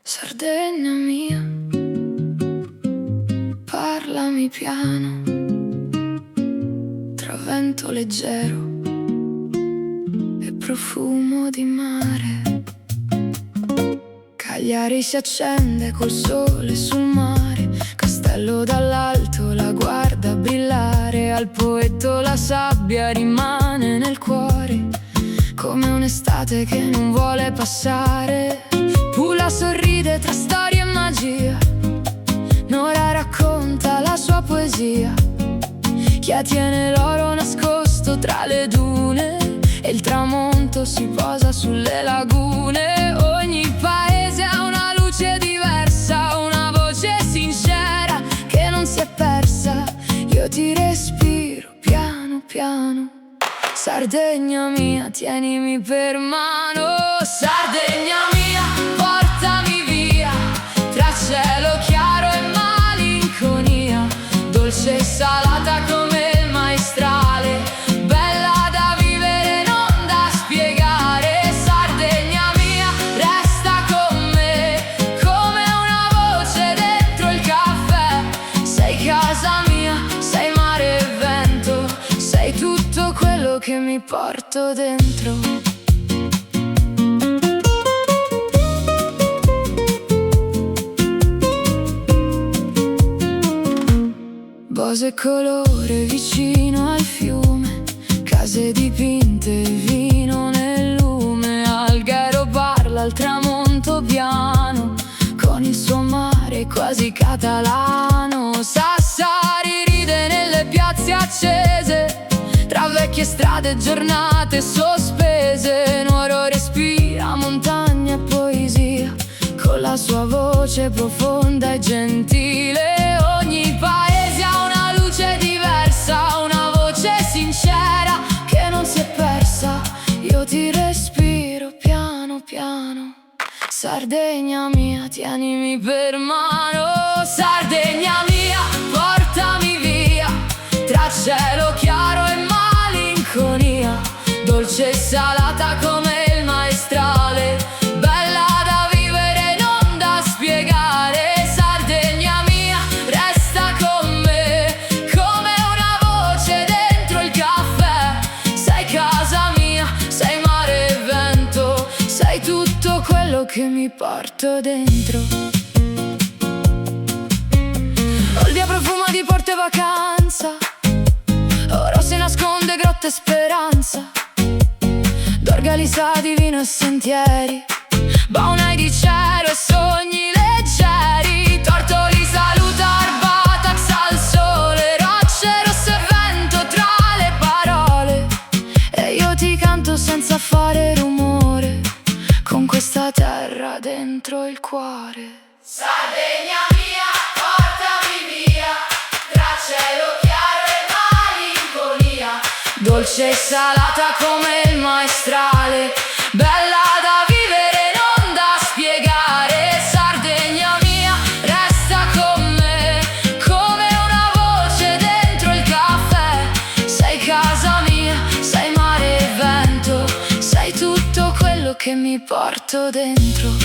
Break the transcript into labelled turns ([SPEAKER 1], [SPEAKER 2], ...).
[SPEAKER 1] Sardegna mia, parlami piano, tra vento leggero e profumo di mare. Cagliari si accende col sole sul mare, Castello dall'alto la guarda brillare. Al poetto la sabbia rimane nel cuore, come un'estate che non vuole passare. Pula sorride tra storia e magia, Nora racconta la sua poesia. Chi tiene l'oro nascosto tra le dune e il tramonto si posa sulle lagune. Ogni paese ha una luce diversa, una voce sincera che non si è persa. Io ti respiro piano piano, Sardegna mia, tienimi per mano. Sardegna mia, portami via, tra cielo chiaro e malinconia, dolce e salata come il maestrale, bella da vivere, non da spiegare. Sardegna mia, resta con me, come una voce dentro il caffè. Sei casa mia, sei mare e vento, sei tutto quello che mi porto dentro. Bose e colore vicino al fiume, case dipinte, vino nel lume. Alghero parla al tramonto piano, con il suo mare quasi catalano. Sassari ride nelle piazze accese, tra vecchie strade e giornate sospese. Nuoro respira montagna e poesia, con la sua voce profonda e gentile. Ogni paese ha una luce diversa, una voce sincera che non si è persa. Io ti respiro piano piano, Sardegna mia, tienimi per mano. Sardegna mia, portami via, tra cielo chiaro e malinconia, dolce e salata come il maestrale, bella da vivere, non da spiegare. Sardegna mia, resta con me, come una voce dentro il caffè. Sei casa mia, sei mare e vento, sei tutto quello che mi porto dentro. Olbia profuma di porto e vacanza, oro si nasconde grotta e speranza. Dorgali sa di vino e sentieri, baunai di cielo e sogni leggeri. Tortoli saluta Arbatax al sole, rocce rosse e vento tra le parole. E io ti canto senza fare rumore, con questa terra dentro il cuore. Sardegna mia, portami via, tra cielo chiaro e malinconia, dolce e salata come il maestrale, bella da vivere, non da spiegare. Sardegna mia, resta con me, come una voce dentro il caffè. Sei casa mia, sei mare e vento, sei tutto quello che mi porto dentro.